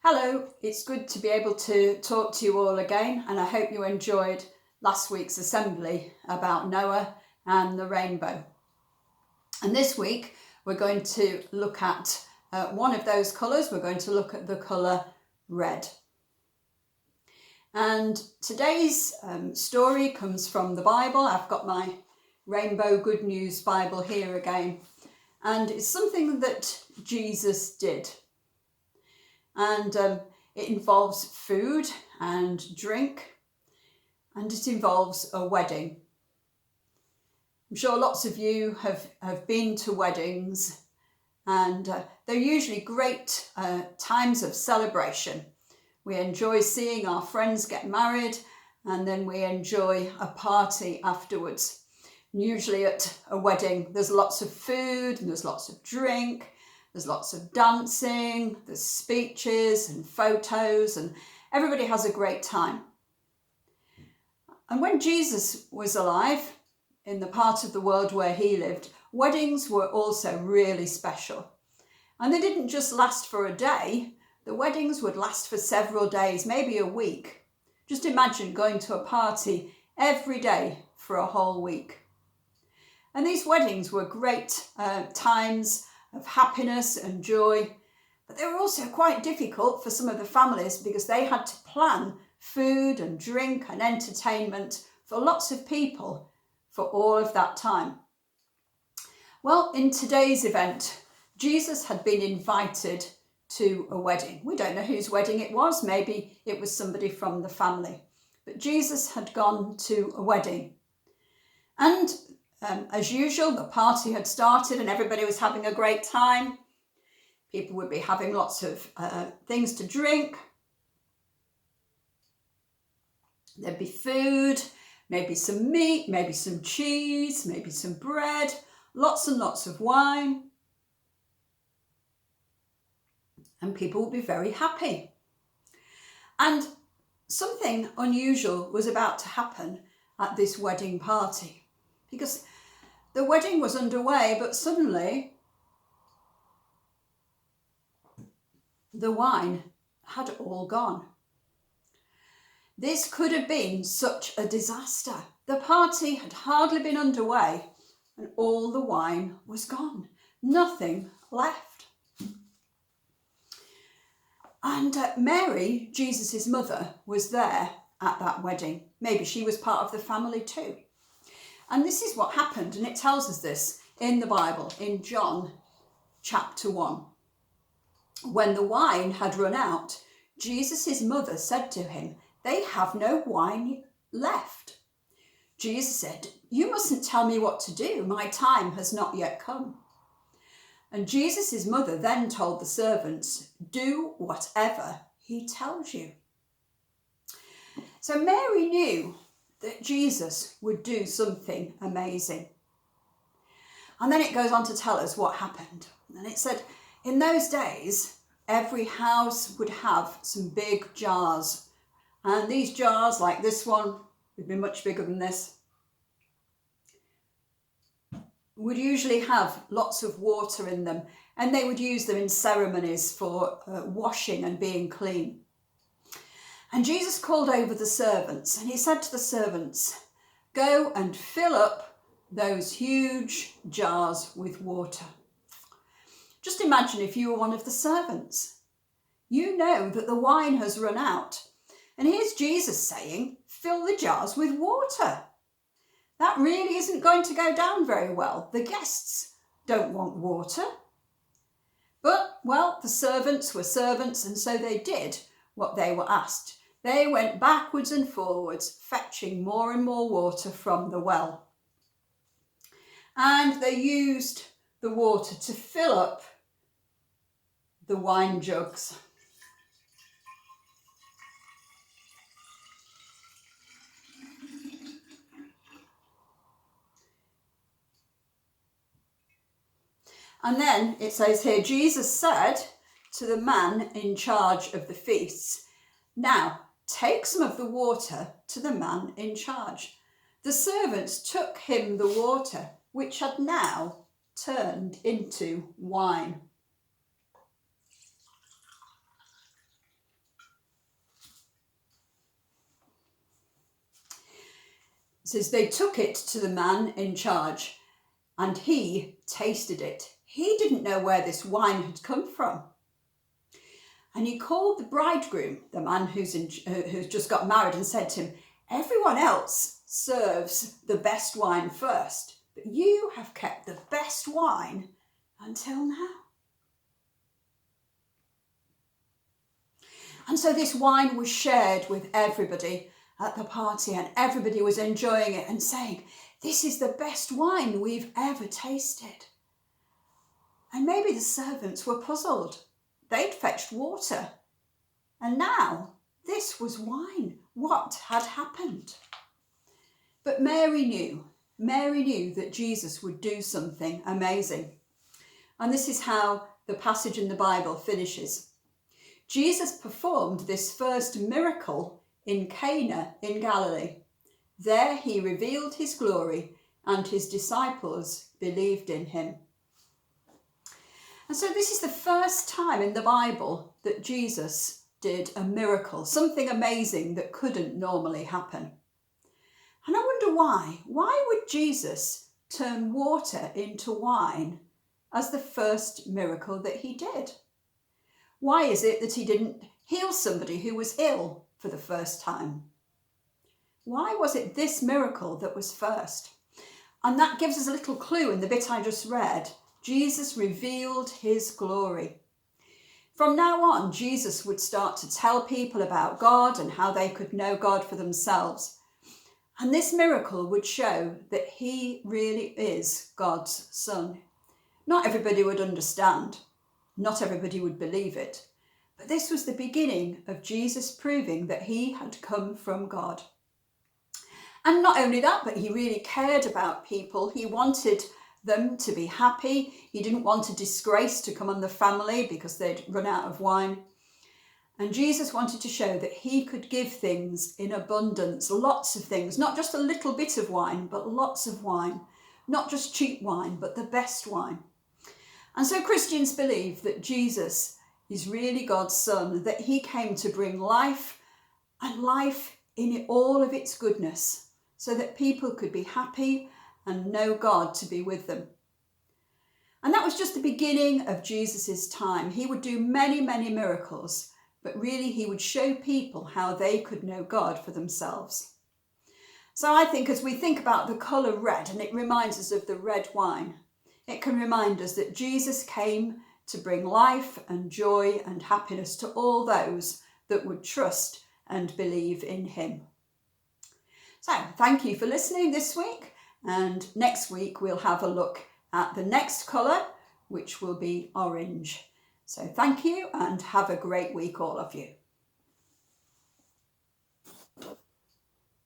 Hello, it's good to be able to talk to you all again, and I hope you enjoyed last week's assembly about Noah and the rainbow. And this week we're going to look at one of those colours. We're going to look at the colour red. And today's story comes from the Bible. I've got my Rainbow Good News Bible here again, and it's something that Jesus did. And it involves food and drink, and it involves a wedding. I'm sure lots of you have been to weddings, and they're usually great times of celebration. We enjoy seeing our friends get married, and then we enjoy a party afterwards. And usually at a wedding, there's lots of food and there's lots of drink. There's lots of dancing, there's speeches and photos, and everybody has a great time. And when Jesus was alive, in the part of the world where he lived, weddings were also really special. And they didn't just last for a day, the weddings would last for several days, maybe a week. Just imagine going to a party every day for a whole week. And these weddings were great times of happiness and joy, but they were also quite difficult for some of the families because they had to plan food and drink and entertainment for lots of people for all of that time. Well, in today's event, Jesus had been invited to a wedding. We don't know whose wedding it was. Maybe it was somebody from the family, but Jesus had gone to a wedding. And as usual, the party had started and everybody was having a great time. People would be having lots of things to drink. There'd be food, maybe some meat, maybe some cheese, maybe some bread, lots and lots of wine. And people would be very happy. And something unusual was about to happen at this wedding party, because the wedding was underway, but suddenly the wine had all gone. This could have been such a disaster. The party had hardly been underway and all the wine was gone. Nothing left. And Mary, Jesus' mother, was there at that wedding. Maybe she was part of the family too. And this is what happened, and it tells us this in the Bible, in John chapter 1. When the wine had run out, Jesus' mother said to him, "They have no wine left." Jesus said, "You mustn't tell me what to do. My time has not yet come." And Jesus' mother then told the servants, "Do whatever he tells you." So Mary knew that Jesus would do something amazing. And then it goes on to tell us what happened. And it said, in those days, every house would have some big jars. And these jars, like this one, would be much bigger than this, would usually have lots of water in them. And they would use them in ceremonies for washing and being clean. And Jesus called over the servants and he said to the servants, "Go and fill up those huge jars with water." Just imagine if you were one of the servants. You know that the wine has run out. And here's Jesus saying, fill the jars with water. That really isn't going to go down very well. The guests don't want water. But, well, the servants were servants, and so they did what they were asked. They went backwards and forwards, fetching more and more water from the well. And they used the water to fill up the wine jugs. And then it says here, Jesus said to the man in charge of the feasts, "Now, take some of the water to the man in charge." The servants took him the water, which had now turned into wine. It says they took it to the man in charge and he tasted it. He didn't know where this wine had come from. And he called the bridegroom, the man who's just got married, and said to him, everyone else serves the best wine first, but you have kept the best wine until now. And so this wine was shared with everybody at the party, and everybody was enjoying it and saying, this is the best wine we've ever tasted. And maybe the servants were puzzled. They'd fetched water, and now this was wine. What had happened? But Mary knew that Jesus would do something amazing. And this is how the passage in the Bible finishes. Jesus performed this first miracle in Cana in Galilee. There he revealed his glory, and his disciples believed in him. And so this is the first time in the Bible that Jesus did a miracle, something amazing that couldn't normally happen. And I wonder why. Why would Jesus turn water into wine as the first miracle that he did? Why is it that he didn't heal somebody who was ill for the first time? Why was it this miracle that was first? And that gives us a little clue in the bit I just read. Jesus revealed his glory. From now on, Jesus would start to tell people about God and how they could know God for themselves. And this miracle would show that he really is God's son. Not everybody would understand. Not everybody would believe it. But this was the beginning of Jesus proving that he had come from God. And not only that, but he really cared about people. He wanted them to be happy. He didn't want a disgrace to come on the family because they'd run out of wine. And Jesus wanted to show that he could give things in abundance, lots of things, not just a little bit of wine, but lots of wine, not just cheap wine, but the best wine. And so Christians believe that Jesus is really God's son, that he came to bring life, and life in all of its goodness, so that people could be happy and know God to be with them. And that was just the beginning of Jesus's time. He would do many, many miracles, but really he would show people how they could know God for themselves. So I think as we think about the colour red, and it reminds us of the red wine, it can remind us that Jesus came to bring life and joy and happiness to all those that would trust and believe in him. So thank you for listening this week. And next week we'll have a look at the next colour, which will be orange. So thank you and have a great week, all of you.